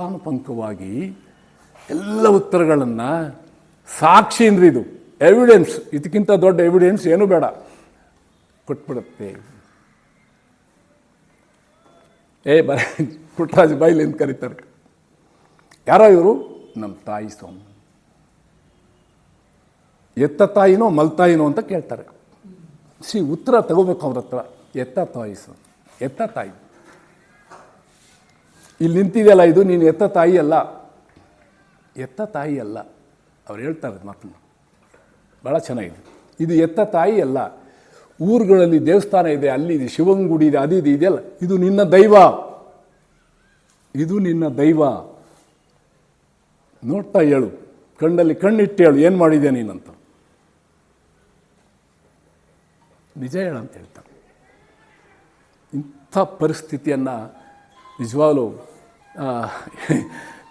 ಪುಂಖಾನುಪುಂಖವಾಗಿ ಎಲ್ಲ ಉತ್ತರಗಳನ್ನು ಸಾಕ್ಷಿ ಅಂದ್ರೆ ಇದು ಎವಿಡೆನ್ಸ್, ಇದಕ್ಕಿಂತ ದೊಡ್ಡ ಎವಿಡೆನ್ಸ್ ಏನೂ ಬೇಡ, ಕೊಟ್ಬಿಡುತ್ತೆ. ಬರ ಪುಟ್ಟರಾಜ ಬಾಯಿಲಿ ಅಂತ ಕರೀತಾರೆ. ಯಾರೋ ಇವರು? ನಮ್ಮ ತಾಯಿ ಸ್ವಾಮಿ. ಎತ್ತ ತಾಯಿನೋ ಮಲ್ತಾಯಿನೋ ಅಂತ ಕೇಳ್ತಾರೆ. ಉತ್ತರ ತಗೋಬೇಕು ಅವ್ರ ಹತ್ರ. ಎತ್ತ ತಾಯಿ ಸ್ವಾಮಿ, ಎತ್ತ ತಾಯಿ. ಇಲ್ಲಿ ನಿಂತಿದೆಯಲ್ಲ ಇದು, ನೀನು ಎತ್ತ ತಾಯಿ ಅಲ್ಲ, ಎತ್ತ ತಾಯಿ ಅಲ್ಲ. ಅವ್ರು ಹೇಳ್ತಾರೆ ಮಾತನ್ನು ಭಾಳ ಚೆನ್ನಾಗಿದೆ. ಇದು ಎತ್ತ ತಾಯಿ ಅಲ್ಲ. ಊರುಗಳಲ್ಲಿ ದೇವಸ್ಥಾನ ಇದೆ, ಅಲ್ಲಿ ಶಿವನ ಗುಡಿ ಇದೆ, ಅದು ಇದೆಯಲ್ಲ, ಇದು ನಿನ್ನ ದೈವ, ಇದು ನಿನ್ನ ದೈವ. ನೋಡ್ತಾ ಹೇಳು, ಕಣ್ಣಲ್ಲಿ ಕಣ್ಣಿಟ್ಟು ಹೇಳು, ಏನು ಮಾಡಿದೆ ನೀನಂತ. ನಿಜ ಹೇಳಂತ ಹೇಳ್ತಾರೆ. ಇಂಥ ಪರಿಸ್ಥಿತಿಯನ್ನು ನಿಜವಾಗ್ಲೂ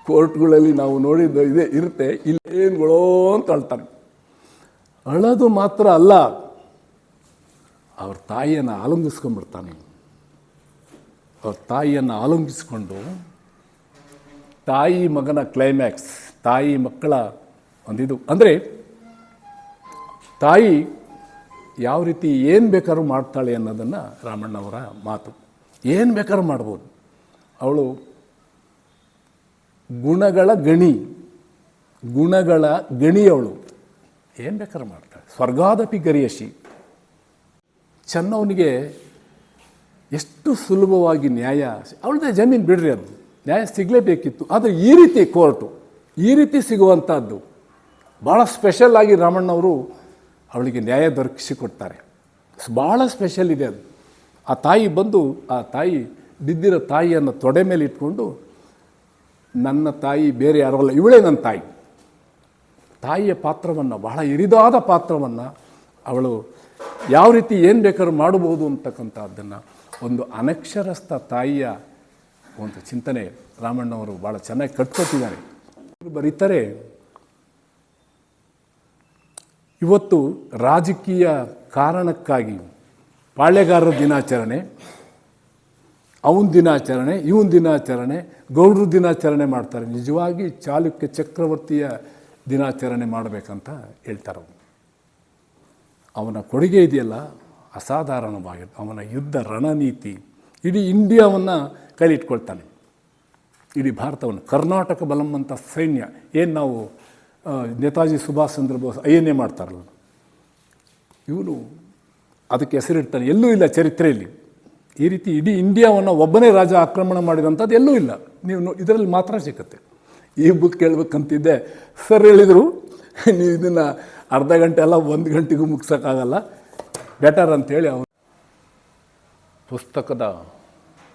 ಕೋರ್ಟ್ಗಳಲ್ಲಿ ನಾವು ನೋಡಿದ್ದು ಇದೆ ಇರುತ್ತೆ. ಇಲ್ಲೇನುಗಳೋ ಅಂತ ಅಳ್ತಾರೆ. ಅಳೋದು ಮಾತ್ರ ಅಲ್ಲ, ಅವ್ರ ತಾಯಿಯನ್ನು ಆಲಂಗಿಸ್ಕೊಂಡ್ಬಿಡ್ತಾನೆ. ಅವ್ರ ತಾಯಿಯನ್ನು ಆಲಂಗಿಸ್ಕೊಂಡು ತಾಯಿ ಮಗನ ಕ್ಲೈಮ್ಯಾಕ್ಸ್, ತಾಯಿ ಮಕ್ಕಳ ಒಂದಿದು ಅಂದರೆ ತಾಯಿ ಯಾವ ರೀತಿ ಏನು ಬೇಕಾದ್ರೂ ಮಾಡ್ತಾಳೆ ಅನ್ನೋದನ್ನು ರಾಮಣ್ಣವರ ಮಾತು. ಏನು ಬೇಕಾದ್ರೂ ಮಾಡ್ಬೋದು. ಅವಳು ಗುಣಗಳ ಗಣಿ ಅವಳು. ಏನು ಬೇಕಾದ್ರೂ ಮಾಡ್ತಾಳೆ. ಸ್ವರ್ಗಾದಪಿ ಗರಿಯಶಿ. ಚೆನ್ನವನಿಗೆ ಎಷ್ಟು ಸುಲಭವಾಗಿ ನ್ಯಾಯ, ಅವಳದೇ ಜಮೀನು ಬಿಡ್ರಿ, ಅದು ನ್ಯಾಯ ಸಿಗಲೇಬೇಕಿತ್ತು. ಆದರೆ ಈ ರೀತಿ ಕೋರ್ಟು, ಈ ರೀತಿ ಸಿಗುವಂಥದ್ದು ಭಾಳ ಸ್ಪೆಷಲ್ ಆಗಿ ರಾಮಣ್ಣವರು ಅವಳಿಗೆ ನ್ಯಾಯ ದೊರಕಿಸಿಕೊಡ್ತಾರೆ. ಭಾಳ ಸ್ಪೆಷಲ್ ಇದೆ ಅದು. ಆ ತಾಯಿ ಬಂದು, ಆ ತಾಯಿ ಬಿದ್ದಿರೋ ತಾಯಿಯನ್ನು ತೊಡೆ ಮೇಲೆ ಇಟ್ಕೊಂಡು, ನನ್ನ ತಾಯಿ ಬೇರೆ ಯಾರಲ್ಲ, ಇವಳೇ ನನ್ನ ತಾಯಿ. ತಾಯಿಯ ಪಾತ್ರವನ್ನು, ಬಹಳ ಹಿರಿದಾದ ಪಾತ್ರವನ್ನು ಅವಳು ಯಾವ ರೀತಿ ಏನು ಬೇಕಾದ್ರೂ ಮಾಡಬಹುದು ಅಂತಕ್ಕಂಥದ್ದನ್ನು ಒಂದು ಅನಕ್ಷರಸ್ಥ ತಾಯಿಯ ಒಂದು ಚಿಂತನೆ ರಾಮಣ್ಣವರು ಭಾಳ ಚೆನ್ನಾಗಿ ಕಟ್ಕೊಟ್ಟಿದ್ದಾರೆ. ಬರೀತಾರೆ, ಇವತ್ತು ರಾಜಕೀಯ ಕಾರಣಕ್ಕಾಗಿ ಪಾಳ್ಯಗಾರರ ದಿನಾಚರಣೆ, ಅವನ ದಿನಾಚರಣೆ, ಇವನ ದಿನಾಚರಣೆ, ಗೌಡ್ರ ದಿನಾಚರಣೆ ಮಾಡ್ತಾರೆ. ನಿಜವಾಗಿ ಚಾಲುಕ್ಯ ಚಕ್ರವರ್ತಿಯ ದಿನಾಚರಣೆ ಮಾಡಬೇಕಂತ ಹೇಳ್ತಾರೆ. ಅವನ ಕೊಡುಗೆ ಇದೆಯಲ್ಲ ಅಸಾಧಾರಣವಾಗಿದೆ. ಅವನ ಯುದ್ಧ ರಣನೀತಿ ಇಡೀ ಇಂಡಿಯಾವನ್ನು ಕೈಲಿಟ್ಕೊಳ್ತಾನೆ. ಇಡೀ ಭಾರತವನ್ನು, ಕರ್ನಾಟಕ ಬಲಂ ಅಂತ ಸೈನ್ಯ ಏನು ನಾವು ನೇತಾಜಿ ಸುಭಾಷ್ ಚಂದ್ರ ಬೋಸ್ ಐಎನ್ಎ ಮಾಡ್ತಾರಲ್ಲ, ಇವನು ಅದಕ್ಕೆ ಹೆಸರಿಡ್ತಾನೆ. ಎಲ್ಲೂ ಇಲ್ಲ ಚರಿತ್ರೆಯಲ್ಲಿ ಈ ರೀತಿ ಇಡೀ ಇಂಡಿಯಾವನ್ನು ಒಬ್ಬನೇ ರಾಜ ಆಕ್ರಮಣ ಮಾಡಿದಂಥದ್ದು ಎಲ್ಲೂ ಇಲ್ಲ. ನೀವು ಇದರಲ್ಲಿ ಮಾತ್ರ ಸಿಗುತ್ತೆ. ಈ ಬುಕ್ ಕೇಳಬೇಕಂತಿದ್ದೆ, ಸರ್ ಹೇಳಿದರು ನೀವು ಇದನ್ನು ಅರ್ಧ ಗಂಟೆ ಅಲ್ಲ 1 ಗಂಟೆಗೂ ಮುಗಿಸೋಕ್ಕಾಗಲ್ಲ, ಬೆಟರ್ ಅಂಥೇಳಿ ಅವರು ಪುಸ್ತಕದ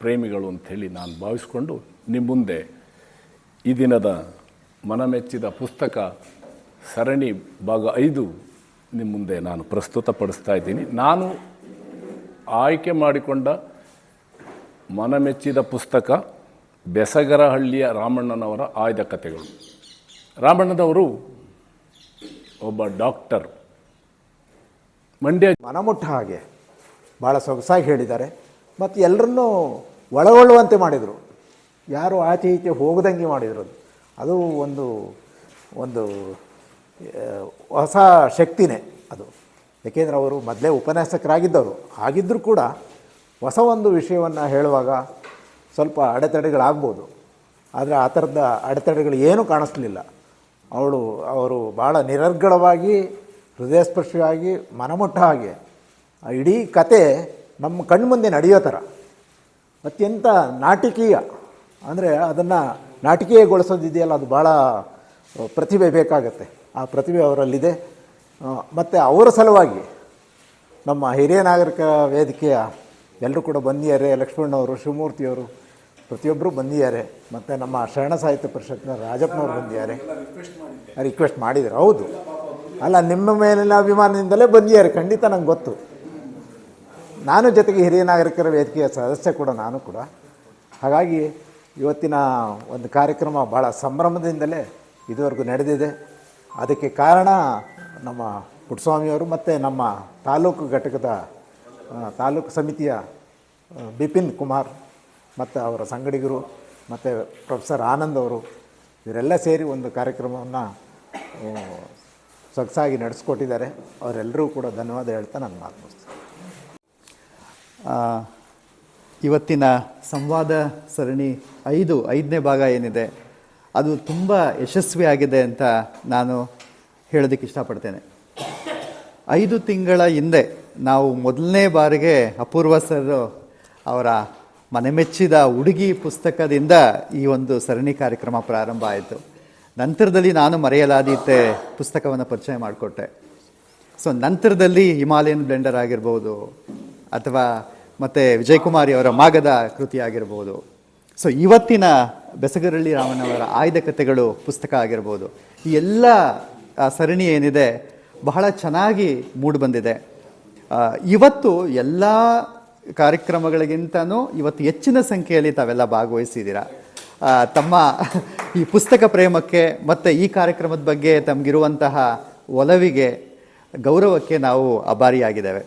ಪ್ರೇಮಿಗಳು ಅಂಥೇಳಿ ನಾನು ಭಾವಿಸ್ಕೊಂಡು ನಿಮ್ಮ ಮುಂದೆ ಈ ದಿನದ ಮನಮೆಚ್ಚಿದ ಪುಸ್ತಕ ಸರಣಿ ಭಾಗ 5 ನಿಮ್ಮ ಮುಂದೆ ನಾನು ಪ್ರಸ್ತುತಪಡಿಸ್ತಾ ಇದ್ದೀನಿ. ನಾನು ಆಯ್ಕೆ ಮಾಡಿಕೊಂಡ ಮನಮೆಚ್ಚಿದ ಪುಸ್ತಕ ಬೆಸಗರಹಳ್ಳಿಯ ರಾಮಣ್ಣನವರ ಆಯ್ದ ಕಥೆಗಳು. ರಾಮಣ್ಣನವರು ಒಬ್ಬ ಡಾಕ್ಟರ್. ಮಂಡ್ಯ ಮನಮುಟ್ಟ ಹಾಗೆ ಭಾಳ ಸೊಗಸಾಗಿ ಹೇಳಿದ್ದಾರೆ. ಮತ್ತು ಎಲ್ಲರನ್ನೂ ಒಳಗೊಳ್ಳುವಂತೆ ಮಾಡಿದರು. ಯಾರು ಆಚೆ ಈಚೆ ಹೋಗದಂಗೆ ಮಾಡಿದರು. ಅದು ಒಂದು ಹೊಸ ಶಕ್ತಿನೇ ಅದು. ಏಕೆಂದರೆ ಅವರು ಮೊದಲೇ ಉಪನ್ಯಾಸಕರಾಗಿದ್ದವರು. ಹಾಗಿದ್ದರೂ ಕೂಡ ಹೊಸ ಒಂದು ವಿಷಯವನ್ನು ಹೇಳುವಾಗ ಸ್ವಲ್ಪ ಅಡೆತಡೆಗಳಾಗ್ಬೋದು. ಆದರೆ ಆ ಥರದ ಅಡೆತಡೆಗಳು ಏನೂ ಕಾಣಿಸ್ಲಿಲ್ಲ. ಅವರು ಭಾಳ ನಿರರ್ಗಳವಾಗಿ, ಹೃದಯಸ್ಪರ್ಶಿಯಾಗಿ, ಮನಮುಟ್ಟ ಹಾಗೆ ಇಡೀ ಕತೆ ನಮ್ಮ ಕಣ್ಮುಂದೆ ನಡೆಯೋ ಥರ ಅತ್ಯಂತ ನಾಟಕೀಯ, ಅಂದರೆ ಅದನ್ನು ನಾಟಕೀಯಗೊಳಿಸೋದಿದೆಯಲ್ಲ, ಅದು ಭಾಳ ಪ್ರತಿಭೆ ಬೇಕಾಗತ್ತೆ. ಆ ಪ್ರತಿಭೆ ಅವರಲ್ಲಿದೆ. ಮತ್ತು ಅವರ ಸಲುವಾಗಿ ನಮ್ಮ ಹಿರಿಯ ನಾಗರಿಕ ವೇದಿಕೆಯ ಎಲ್ಲರೂ ಕೂಡ ಬಂದಿದ್ದಾರೆ. ಲಕ್ಷ್ಮಣ್ಣವರು, ಶಿವಮೂರ್ತಿಯವರು ಪ್ರತಿಯೊಬ್ಬರು ಬಂದಿದ್ದಾರೆ. ಮತ್ತು ನಮ್ಮ ಶರಣ ಸಾಹಿತ್ಯ ಪರಿಷತ್ನ ರಾಜಪ್ಪನವರು ಬಂದಿದ್ದಾರೆ. ರಿಕ್ವೆಸ್ಟ್ ಮಾಡಿದ್ದಾರೆ. ಹೌದು, ಅಲ್ಲ, ನಿಮ್ಮ ಮೇಲಿನ ಅಭಿಮಾನದಿಂದಲೇ ಬಂದಿದ್ದಾರೆ, ಖಂಡಿತ ನಂಗೆ ಗೊತ್ತು. ನಾನು ಜೊತೆಗೆ ಹಿರಿಯ ನಾಗರಿಕರ ವೇದಿಕೆಯ ಸದಸ್ಯ ಕೂಡ ನಾನು ಕೂಡ. ಹಾಗಾಗಿ ಇವತ್ತಿನ ಒಂದು ಕಾರ್ಯಕ್ರಮ ಭಾಳ ಸಂಭ್ರಮದಿಂದಲೇ ಇದುವರೆಗೂ ನಡೆದಿದೆ. ಅದಕ್ಕೆ ಕಾರಣ ನಮ್ಮ ಪುಟ್ಟಸ್ವಾಮಿಯವರು ಮತ್ತು ನಮ್ಮ ತಾಲೂಕು ಘಟಕದ ತಾಲೂಕು ಸಮಿತಿಯ ಬಿಪಿನ್ ಕುಮಾರ್ ಮತ್ತು ಅವರ ಸಂಗಡಿಗರು ಮತ್ತು ಪ್ರೊಫೆಸರ್ ಆನಂದ್ ಅವರು ಇವರೆಲ್ಲ ಸೇರಿ ಒಂದು ಕಾರ್ಯಕ್ರಮವನ್ನು ಸೊಗಸಾಗಿ ನಡೆಸ್ಕೊಟ್ಟಿದ್ದಾರೆ. ಅವರೆಲ್ಲರೂ ಕೂಡ ಧನ್ಯವಾದ ಹೇಳ್ತಾ ನಾನು ಮಾತು ಮುಗಿಸ್ತೀನಿ. ಇವತ್ತಿನ ಸಂವಾದ ಸರಣಿ 5ನೇ ಭಾಗ ಏನಿದೆ ಅದು ತುಂಬ ಯಶಸ್ವಿಯಾಗಿದೆ ಅಂತ ನಾನು ಹೇಳೋದಕ್ಕೆ ಇಷ್ಟಪಡ್ತೇನೆ. 5 ತಿಂಗಳ ಹಿಂದೆ ನಾವು ಮೊದಲನೇ ಬಾರಿಗೆ ಅಪೂರ್ವ ಸರ್ ಅವರ ಮನೆಮೆಚ್ಚಿದ ಹುಡುಗಿ ಪುಸ್ತಕದಿಂದ ಈ ಒಂದು ಸರಣಿ ಕಾರ್ಯಕ್ರಮ ಪ್ರಾರಂಭ ಆಯಿತು. ನಂತರದಲ್ಲಿ ನಾನು ಮರೆಯಲಾದೀತೆ ಪುಸ್ತಕವನ್ನು ಪರಿಚಯ ಮಾಡಿಕೊಟ್ಟೆ. ಸೊ ನಂತರದಲ್ಲಿ ಹಿಮಾಲಯನ್ ಬ್ಲೆಂಡರ್ ಆಗಿರ್ಬೋದು ಅಥವಾ ಮತ್ತು ವಿಜಯಕುಮಾರಿ ಅವರ ಮಾಗದ ಕೃತಿ ಆಗಿರ್ಬೋದು. ಸೊ ಇವತ್ತಿನ ಬೆಸಗರಳ್ಳಿ ರಾಮನವರ ಆಯ್ದ ಕಥೆಗಳು ಪುಸ್ತಕ ಆಗಿರ್ಬೋದು. ಈ ಎಲ್ಲ ಸರಣಿ ಏನಿದೆ ಬಹಳ ಚೆನ್ನಾಗಿ ಮೂಡಿಬಂದಿದೆ. ಇವತ್ತು ಎಲ್ಲ ಕಾರ್ಯಕ್ರಮಗಳಿಗಿಂತನೂ ಇವತ್ತು ಹೆಚ್ಚಿನ ಸಂಖ್ಯೆಯಲ್ಲಿ ತಾವೆಲ್ಲ ಭಾಗವಹಿಸಿದ್ದೀರಾ. ತಮ್ಮ ಈ ಪುಸ್ತಕ ಪ್ರೇಮಕ್ಕೆ ಮತ್ತು ಈ ಕಾರ್ಯಕ್ರಮದ ಬಗ್ಗೆ ತಮಗಿರುವಂತಹ ಒಲವಿಗೆ, ಗೌರವಕ್ಕೆ ನಾವು ಅಭಾರಿಯಾಗಿದ್ದೇವೆ.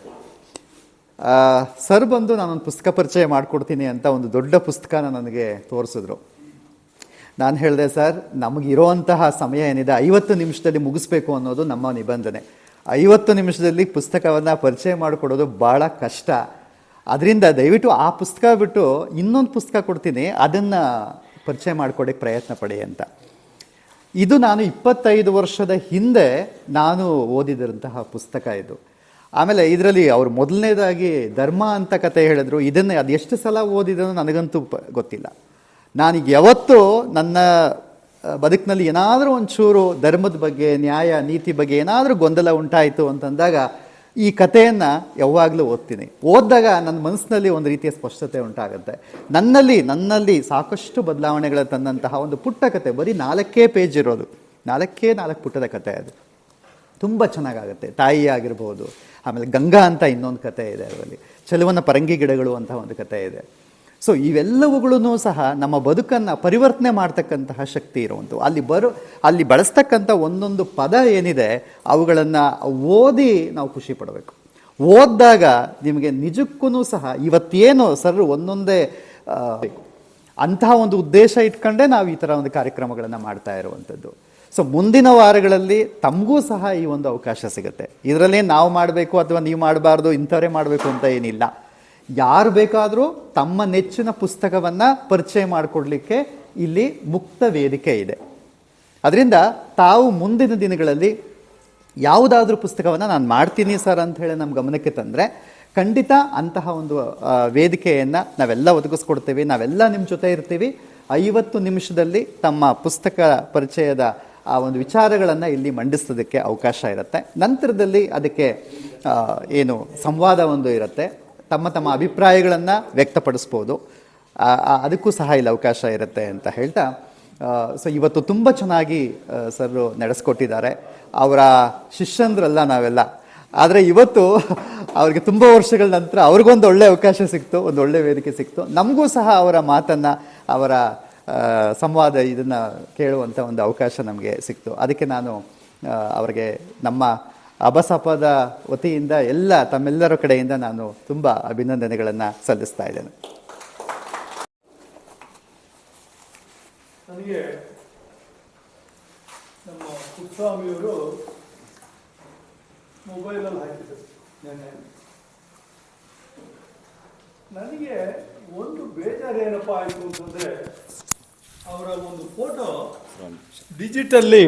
ಸರ್ ಬಂದು ನಾನೊಂದು ಪುಸ್ತಕ ಪರಿಚಯ ಮಾಡಿಕೊಡ್ತೀನಿ ಅಂತ ಒಂದು ದೊಡ್ಡ ಪುಸ್ತಕನ ನನಗೆ ತೋರಿಸಿದ್ರು. ನಾನು ಹೇಳಿದೆ, ಸರ್ ನಮಗಿರೋವಂತಹ ಸಮಯ ಏನಿದೆ 50 ನಿಮಿಷದಲ್ಲಿ ಮುಗಿಸ್ಬೇಕು ಅನ್ನೋದು ನಮ್ಮ ನಿಬಂಧನೆ. 50 ನಿಮಿಷದಲ್ಲಿ ಪುಸ್ತಕವನ್ನು ಪರಿಚಯ ಮಾಡಿಕೊಡೋದು ಭಾಳ ಕಷ್ಟ. ಅದರಿಂದ ದಯವಿಟ್ಟು ಆ ಪುಸ್ತಕ ಬಿಟ್ಟು ಇನ್ನೊಂದು ಪುಸ್ತಕ ಕೊಡ್ತೀನಿ, ಅದನ್ನು ಪರಿಚಯ ಮಾಡಿಕೊಡೋಕ್ಕೆ ಪ್ರಯತ್ನ ಪಡಿ ಅಂತ. ಇದು ನಾನು 25 ವರ್ಷದ ಹಿಂದೆ ನಾನು ಓದಿದಂತಹ ಪುಸ್ತಕ ಇದು. ಆಮೇಲೆ ಇದರಲ್ಲಿ ಅವರು ಮೊದಲನೇದಾಗಿ ಧರ್ಮ ಅಂತ ಕತೆ ಹೇಳಿದ್ರು. ಇದನ್ನು ಅದು ಎಷ್ಟು ಸಲ ಓದಿದ್ರು ನನಗಂತೂ ಗೊತ್ತಿಲ್ಲ. ನಾನೀಗ ಯಾವತ್ತೂ ನನ್ನ ಬದುಕಿನಲ್ಲಿ ಏನಾದರೂ ಒಂಚೂರು ಧರ್ಮದ ಬಗ್ಗೆ, ನ್ಯಾಯ ನೀತಿ ಬಗ್ಗೆ ಏನಾದರೂ ಗೊಂದಲ ಉಂಟಾಯಿತು ಅಂತಂದಾಗ ಈ ಕಥೆಯನ್ನು ಯಾವಾಗಲೂ ಓದ್ತೀನಿ. ಓದಿದಾಗ ನನ್ನ ಮನಸ್ಸಿನಲ್ಲಿ ಒಂದು ರೀತಿಯ ಸ್ಪಷ್ಟತೆ ಉಂಟಾಗುತ್ತೆ. ನನ್ನಲ್ಲಿ ಸಾಕಷ್ಟು ಬದಲಾವಣೆಗಳ ತಂದಂತಹ ಒಂದು ಪುಟ್ಟ ಕತೆ, ಬರೀ 4 ಪೇಜ್ ಇರೋದು, 4 ಪುಟ್ಟದ ಕತೆ. ಅದು ತುಂಬ ಚೆನ್ನಾಗಾಗುತ್ತೆ. ತಾಯಿ ಆಗಿರ್ಬೋದು, ಆಮೇಲೆ ಗಂಗಾ ಅಂತ ಇನ್ನೊಂದು ಕತೆ ಇದೆ, ಅದರಲ್ಲಿ ಚೆಲುವನ ಪರಂಗಿ ಗಿಡಗಳು ಅಂತ ಒಂದು ಕತೆ ಇದೆ. ಸೊ ಇವೆಲ್ಲವುಗಳೂ ಸಹ ನಮ್ಮ ಬದುಕನ್ನು ಪರಿವರ್ತನೆ ಮಾಡ್ತಕ್ಕಂತಹ ಶಕ್ತಿ ಇರುವಂಥವು. ಅಲ್ಲಿ ಬಳಸ್ತಕ್ಕಂಥ ಒಂದೊಂದು ಪದ ಏನಿದೆ ಅವುಗಳನ್ನು ಓದಿ ನಾವು ಖುಷಿ ಪಡಬೇಕು. ಓದಿದಾಗ ನಿಮಗೆ ನಿಜಕ್ಕೂ ಸಹ ಇವತ್ತೇನು ಸರ್ ಒಂದೊಂದೇ ಅಂತಹ ಒಂದು ಉದ್ದೇಶ ಇಟ್ಕೊಂಡೇ ನಾವು ಈ ಥರ ಒಂದು ಕಾರ್ಯಕ್ರಮಗಳನ್ನು ಮಾಡ್ತಾ ಇರುವಂಥದ್ದು. ಸೊ ಮುಂದಿನ ವಾರಗಳಲ್ಲಿ ತಮಗೂ ಸಹ ಈ ಒಂದು ಅವಕಾಶ ಸಿಗುತ್ತೆ. ಇದರಲ್ಲೇ ನಾವು ಮಾಡಬೇಕು ಅಥವಾ ನೀವು ಮಾಡಬಾರ್ದು, ಇಂಥವರೇ ಮಾಡಬೇಕು ಅಂತ ಏನಿಲ್ಲ. ಯಾರು ಬೇಕಾದರೂ ತಮ್ಮ ನೆಚ್ಚಿನ ಪುಸ್ತಕವನ್ನು ಪರಿಚಯ ಮಾಡಿಕೊಡ್ಲಿಕ್ಕೆ ಇಲ್ಲಿ ಮುಕ್ತ ವೇದಿಕೆ ಇದೆ. ಅದರಿಂದ ತಾವು ಮುಂದಿನ ದಿನಗಳಲ್ಲಿ ಯಾವುದಾದ್ರೂ ಪುಸ್ತಕವನ್ನು ನಾನು ಮಾಡ್ತೀನಿ ಸರ್ ಅಂತ ಹೇಳಿ ನಮ್ಮ ಗಮನಕ್ಕೆ ತಂದರೆ ಖಂಡಿತ ಅಂತಹ ಒಂದು ವೇದಿಕೆಯನ್ನು ನಾವೆಲ್ಲ ಒದಗಿಸ್ಕೊಡ್ತೀವಿ. ನಾವೆಲ್ಲ ನಿಮ್ಮ ಜೊತೆ ಇರ್ತೀವಿ. 50 ನಿಮಿಷದಲ್ಲಿ ತಮ್ಮ ಪುಸ್ತಕ ಪರಿಚಯದ ಆ ಒಂದು ವಿಚಾರಗಳನ್ನು ಇಲ್ಲಿ ಮಂಡಿಸೋದಕ್ಕೆ ಅವಕಾಶ ಇರುತ್ತೆ. ನಂತರದಲ್ಲಿ ಅದಕ್ಕೆ ಏನು ಸಂವಾದ ಒಂದು ಇರುತ್ತೆ. ತಮ್ಮ ಅಭಿಪ್ರಾಯಗಳನ್ನು ವ್ಯಕ್ತಪಡಿಸ್ಬೋದು. ಅದಕ್ಕೂ ಸಹ ಇಲ್ಲಿ ಅವಕಾಶ ಇರುತ್ತೆ ಅಂತ ಹೇಳ್ತಾ, ಸೊ ಇವತ್ತು ತುಂಬ ಚೆನ್ನಾಗಿ ಸರ್ ನಡೆಸ್ಕೊಟ್ಟಿದ್ದಾರೆ. ಅವರ ಶಿಷ್ಯಂದ್ರಲ್ಲ ನಾವೆಲ್ಲ. ಆದರೆ ಇವತ್ತು ಅವ್ರಿಗೆ ತುಂಬ ವರ್ಷಗಳ ನಂತರ ಅವ್ರಿಗೊಂದು ಒಳ್ಳೆ ಅವಕಾಶ ಸಿಕ್ತು, ಒಂದು ಒಳ್ಳೆ ವೇದಿಕೆ ಸಿಕ್ತು. ನಮಗೂ ಸಹ ಅವರ ಮಾತನ್ನು, ಅವರ ಸಂವಾದ ಇದನ್ನು ಕೇಳುವಂಥ ಒಂದು ಅವಕಾಶ ನಮಗೆ ಸಿಕ್ತು. ಅದಕ್ಕೆ ನಾನು ಅವರಿಗೆ ನಮ್ಮ ಅಬಸಪದ ವತಿಯಿಂದ ತಮ್ಮೆಲ್ಲರ ಕಡೆಯಿಂದ ನಾನು ತುಂಬ ಅಭಿನಂದನೆಗಳನ್ನು ಸಲ್ಲಿಸ್ತಾ ಇದ್ದೇನೆ. ನನಗೆ ನಮ್ಮ ಪುಟ್ಟಸ್ವಾಮಿಯವರು ಮೊಬೈಲಲ್ಲಿ ಹಾಕಿದರು ನೆನ್ನೆ. ನನಗೆ ಒಂದು ಬೇಜಾರೇನಪ್ಪ ಆಯಿತು ಅಂತಂದರೆ, ಅವರ ಒಂದು ಫೋಟೋ ಡಿಜಿಟಲ್ಲಿ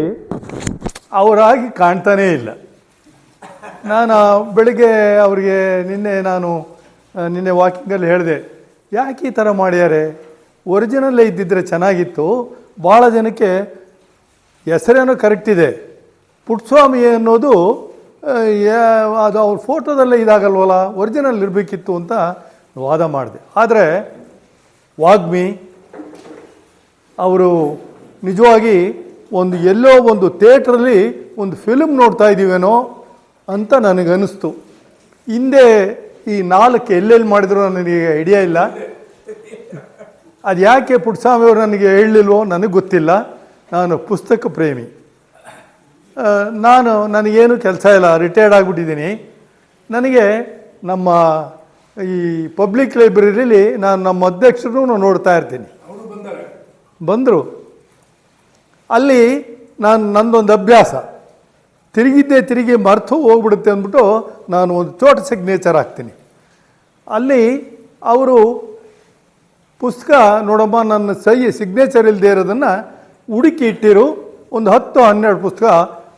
ಅವರಾಗಿ ಕಾಣ್ತಾನೇ ಇಲ್ಲ. ನಾನು ಬೆಳಿಗ್ಗೆ ಅವರಿಗೆ ನಿನ್ನೆ ವಾಕಿಂಗಲ್ಲಿ ಹೇಳಿದೆ, ಯಾಕೆ ಈ ಥರ ಮಾಡ್ಯಾರೆ, ಒರಿಜಿನಲ್ಲೇ ಇದ್ದಿದ್ದರೆ ಚೆನ್ನಾಗಿತ್ತು. ಭಾಳ ಜನಕ್ಕೆ ಹೆಸರೇನೋ ಕರೆಕ್ಟ್ ಇದೆ, ಪುಟ್ಟಸ್ವಾಮಿ ಅನ್ನೋದು ಅದು ಅವ್ರ ಫೋಟೋದಲ್ಲೇ ಇದಾಗಲ್ವಲ್ಲ, ಒರಿಜಿನಲ್ ಇರಬೇಕಿತ್ತು ಅಂತ ವಾದ ಮಾಡಿದೆ. ಆದರೆ ವಾಗ್ಮಿ ಅವರು ನಿಜವಾಗಿ ಎಲ್ಲೋ ಒಂದು ಥಿಯೇಟ್ರಲ್ಲಿ ಒಂದು ಫಿಲ್ಮ್ ನೋಡ್ತಾ ಇದ್ದೀವೇನೋ ಅಂತ ನನಗನ್ನಿಸ್ತು. ಹಿಂದೆ ಈ 4 ಎಲ್ಲೆಲ್ಲಿ ಮಾಡಿದ್ರು ನನಗೆ ಐಡಿಯಾ ಇಲ್ಲ. ಅದು ಯಾಕೆ ಪುಟ್ಟಸ್ವಾಮಿಯವರು ನನಗೆ ಹೇಳಲಿಲ್ವೋ ನನಗೆ ಗೊತ್ತಿಲ್ಲ. ನಾನು ಪುಸ್ತಕ ಪ್ರೇಮಿ. ನನಗೇನು ಕೆಲಸ ಇಲ್ಲ, ರಿಟೈರ್ಡ್ ಆಗಿಬಿಟ್ಟಿದ್ದೀನಿ. ನನಗೆ ನಮ್ಮ ಈ ಪಬ್ಲಿಕ್ ಲೈಬ್ರರಿಲಿ ನಾನು ನಮ್ಮ ಅಧ್ಯಕ್ಷರನ್ನು ನೋಡ್ತಾ ಇರ್ತೀನಿ. ಬಂದರು. ಅಲ್ಲಿ ನಂದೊಂದು ಅಭ್ಯಾಸ, ತಿರುಗಿ ಮರ್ತು ಹೋಗ್ಬಿಡುತ್ತೆ ಅಂದ್ಬಿಟ್ಟು ನಾನು ಒಂದು ಚೋಟ ಸಿಗ್ನೇಚರ್ ಹಾಕ್ತೀನಿ. ಅಲ್ಲಿ ಅವರು ಪುಸ್ತಕ ನೋಡಮ್ಮ ನನ್ನ ಸಿಗ್ನೇಚರ್ ಇಲ್ಲದೆ ಇರೋದನ್ನು ಹುಡುಕಿ ಇಟ್ಟಿರು, ಒಂದು 10-12 ಪುಸ್ತಕ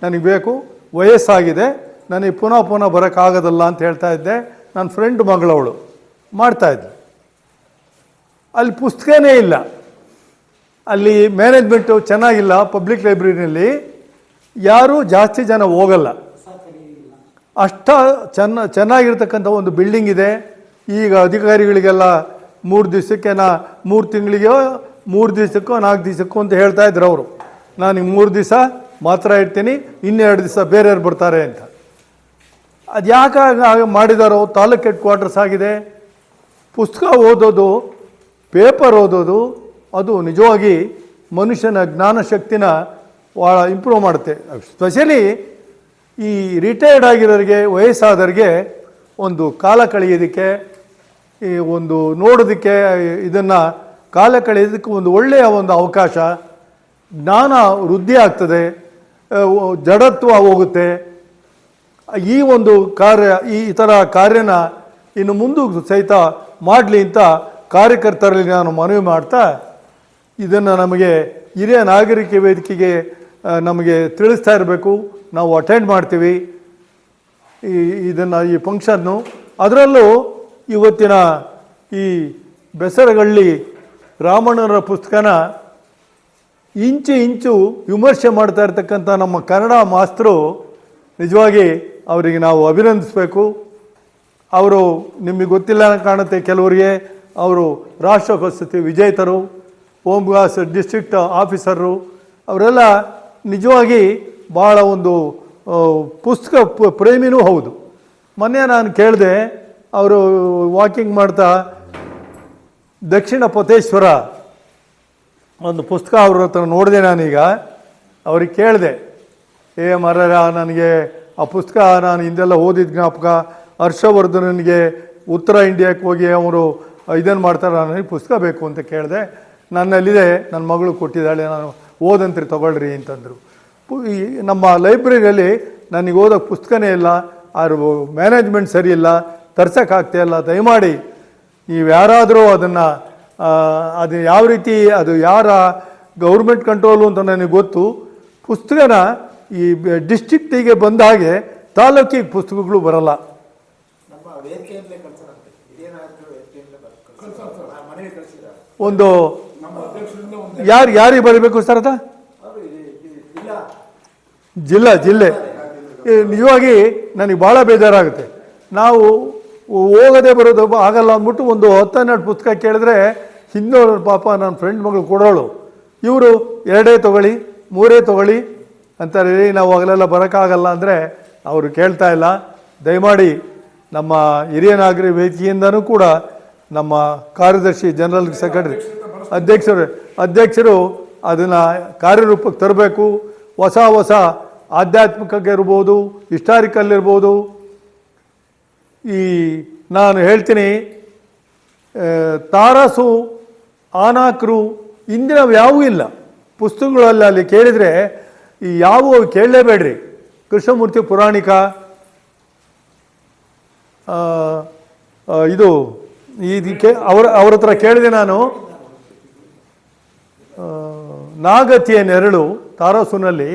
ನನಗೆ ಬೇಕು, ವಯಸ್ಸಾಗಿದೆ, ನನಗೆ ಪುನಃ ಬರೋಕ್ಕಾಗೋದಲ್ಲ ಅಂತ ಹೇಳ್ತಾ ಇದ್ದೆ. ನನ್ನ ಫ್ರೆಂಡ್ ಮಗಳವಳು ಮಾಡ್ತಾಯಿದ್ಲು. ಅಲ್ಲಿ ಪುಸ್ತಕನೇ ಇಲ್ಲ, ಅಲ್ಲಿ ಮ್ಯಾನೇಜ್ಮೆಂಟು ಚೆನ್ನಾಗಿಲ್ಲ. ಪಬ್ಲಿಕ್ ಲೈಬ್ರರಿನಲ್ಲಿ ಯಾರೂ ಜಾಸ್ತಿ ಜನ ಹೋಗಲ್ಲ. ಚೆನ್ನಾಗಿರ್ತಕ್ಕಂಥ ಒಂದು ಬಿಲ್ಡಿಂಗ್ ಇದೆ. ಈಗ ಅಧಿಕಾರಿಗಳಿಗೆಲ್ಲ 3 ದಿವಸಕ್ಕೆ 3 ತಿಂಗಳಿಗೋ 3 ದಿವಸಕ್ಕೋ 4 ದಿವಸಕ್ಕೋ ಅಂತ ಹೇಳ್ತಾ ಇದ್ರು ಅವರು. ನಾನು 3 ದಿವಸ ಮಾತ್ರ ಇರ್ತೀನಿ, 2 ದಿವಸ ಬೇರೆಯವ್ರು ಬರ್ತಾರೆ ಅಂತ. ಅದು ಯಾಕೆ ಮಾಡಿದಾರೋ? ತಾಲೂಕ್ ಹೆಡ್ ಕ್ವಾರ್ಟರ್ಸ್ ಆಗಿದೆ. ಪುಸ್ತಕ ಓದೋದು, ಪೇಪರ್ ಓದೋದು, ಅದು ನಿಜವಾಗಿ ಮನುಷ್ಯನ ಜ್ಞಾನ ಶಕ್ತಿನ ಭಾಳ ಇಂಪ್ರೂವ್ ಮಾಡುತ್ತೆ. ಸ್ಪೆಷಲಿ ಈ ರಿಟೈರ್ಡ್ ಆಗಿರೋರಿಗೆ, ವಯಸ್ಸಾದವ್ರಿಗೆ ಒಂದು ಕಾಲ ಕಳೆಯೋದಕ್ಕೆ, ಈ ಒಂದು ನೋಡೋದಕ್ಕೆ, ಇದನ್ನು ಕಾಲ ಕಳೆಯೋದಕ್ಕೆ ಒಂದು ಒಳ್ಳೆಯ ಒಂದು ಅವಕಾಶ. ಜ್ಞಾನ ವೃದ್ಧಿ ಆಗ್ತದೆ, ಜಡತ್ವ ಹೋಗುತ್ತೆ. ಈ ಒಂದು ಕಾರ್ಯ, ಈ ಥರ ಕಾರ್ಯನ ಇನ್ನು ಮುಂದೆ ಸಹಿತ ಮಾಡಲಿ ಅಂತ ಕಾರ್ಯಕರ್ತರಲ್ಲಿ ನಾನು ಮನವಿ ಮಾಡ್ತಾ, ಇದನ್ನು ನಮಗೆ ಹಿರಿಯ ನಾಗರಿಕ ವೇದಿಕೆಗೆ ನಮಗೆ ತಿಳಿಸ್ತಾ ಇರಬೇಕು. ನಾವು ಅಟೆಂಡ್ ಮಾಡ್ತೀವಿ ಈ ಫಂಕ್ಷನ್ನು. ಅದರಲ್ಲೂ ಇವತ್ತಿನ ಈ ಬೆಸರಗಳ್ಳಿ ರಾಮಣ್ಣನ ಪುಸ್ತಕನ ಇಂಚು ವಿಮರ್ಶೆ ಮಾಡ್ತಾ ಇರ್ತಕ್ಕಂಥ ನಮ್ಮ ಕನ್ನಡ ಮಾಸ್ತರು, ನಿಜವಾಗಿ ಅವರಿಗೆ ನಾವು ಅಭಿನಂದಿಸಬೇಕು. ಅವರು ನಿಮಗೆ ಗೊತ್ತಿಲ್ಲ ಕಾಣುತ್ತೆ ಕೆಲವರಿಗೆ, ಅವರು ರಾಷ್ಟ್ರ ಪ್ರಶಸ್ತಿ ವಿಜೇತರು, ಹೋಮ್ ಗಾರ್ಡ್ಸ್ ಡಿಸ್ಟ್ರಿಕ್ಟ್ ಆಫೀಸರು. ಅವರೆಲ್ಲ ನಿಜವಾಗಿ ಭಾಳ ಒಂದು ಪುಸ್ತಕ ಪ್ರೇಮಿನೂ ಹೌದು. ಮೊನ್ನೆ ನಾನು ಕೇಳಿದೆ, ಅವರು ವಾಕಿಂಗ್ ಮಾಡ್ತಾ ದಕ್ಷಿಣ ಪತೇಶ್ವರ ಒಂದು ಪುಸ್ತಕ ಅವ್ರ ಹತ್ರ ನೋಡಿದೆ ನಾನೀಗ. ಅವ್ರಿಗೆ ಕೇಳಿದೆ, ನನಗೆ ಆ ಪುಸ್ತಕ ನಾನು ಹಿಂದೆಲ್ಲ ಓದಿದ ಜ್ಞಾಪಕ, ಹರ್ಷವರ್ಧನನಿಗೆ ಉತ್ತರ ಇಂಡಿಯಾಕ್ಕೆ ಹೋಗಿ ಅವರು ಇದನ್ನು ಮಾಡ್ತಾರೆ, ನನಗೆ ಪುಸ್ತಕ ಬೇಕು ಅಂತ ಕೇಳಿದೆ. ನನ್ನಲ್ಲಿದೆ, ನನ್ನ ಮಗಳು ಕೊಟ್ಟಿದ್ದಾಳೆ, ನಾನು ಓದಂತ್ರಿ ತಗೊಳ್ರಿ ಅಂತಂದರು. ನಮ್ಮ ಲೈಬ್ರರಿಯಲ್ಲಿ ನನಗೆ ಓದೋಕ್ಕೆ ಪುಸ್ತಕನೇ ಇಲ್ಲ, ಅದು ಮ್ಯಾನೇಜ್ಮೆಂಟ್ ಸರಿ ಇಲ್ಲ, ತರ್ಸೋಕ್ಕಾಗ್ತಾಯಿಲ್ಲ. ದಯಮಾಡಿ ನೀವು ಯಾರಾದರೂ ಅದನ್ನು ಅದು ಯಾವ ರೀತಿ, ಅದು ಯಾರ ಗೌರ್ಮೆಂಟ್ ಕಂಟ್ರೋಲು ಅಂತ ನನಗೆ ಗೊತ್ತು. ಪುಸ್ತಕನ ಈ ಡಿಸ್ಟ್ರಿಕ್ಟಿಗೆ ಬಂದ ಹಾಗೆ ತಾಲೂಕಿಗೆ ಪುಸ್ತಕಗಳು ಬರಲ್ಲ. ಒಂದು ಯಾರಿಗೆ ಬರಬೇಕು ಸರ್? ಅದ ಜಿಲ್ಲೆ ನಿಜವಾಗಿ ನನಗೆ ಭಾಳ ಬೇಜಾರಾಗುತ್ತೆ. ನಾವು ಹೋಗೋದೇ ಬರೋದು ಆಗಲ್ಲ ಅಂದ್ಬಿಟ್ಟು ಒಂದು 10-12 ಪುಸ್ತಕ ಕೇಳಿದ್ರೆ ಹಿಂದೋರು ಪಾಪ ನನ್ನ ಫ್ರೆಂಡ್ ಮಗಳು ಕೊಡೋಳು, ಇವರು 2 ತೊಗೊಳ್ಳಿ 3 ತೊಗೊಳ್ಳಿ ಅಂತಾರೆ. ನಾವು ಆಗಲೆಲ್ಲ ಬರೋಕ್ಕಾಗಲ್ಲ ಅಂದರೆ ಅವರು ಕೇಳ್ತಾ ಇಲ್ಲ. ದಯಮಾಡಿ ನಮ್ಮ ಹಿರಿಯ ನಾಗರಿಕ ವೇದಿಕೆಯಿಂದನೂ ಕೂಡ ನಮ್ಮ ಕಾರ್ಯದರ್ಶಿ, ಜನರಲ್ ಸೆಕ್ರೆಟರಿ, ಅಧ್ಯಕ್ಷರು ಅದನ್ನು ಕಾರ್ಯರೂಪಕ್ಕೆ ತರಬೇಕು. ಹೊಸ ಆಧ್ಯಾತ್ಮಿಕ ಇರ್ಬೋದು, ಹಿಸ್ಟಾರಿಕಲ್ ಇರ್ಬೋದು. ನಾನು ಹೇಳ್ತೀನಿ, ತಾರಸು, ಆನಾಕ್ರು ಇಂದಿನ ಯಾವೂ ಇಲ್ಲ ಪುಸ್ತಕಗಳಲ್ಲಿ. ಅಲ್ಲಿ ಕೇಳಿದರೆ ಈ ಯಾವುವು ಕೇಳಲೇಬೇಡ್ರಿ. ಕೃಷ್ಣಮೂರ್ತಿ ಪುರಾಣಿಕ, ಇದು ಇದಕ್ಕೆ ಅವ್ರ ಹತ್ರ ಕೇಳಿದೆ ನಾನು. ನಾಗತಿಯ ನೆರಳು ತಾರಸುನಲ್ಲಿ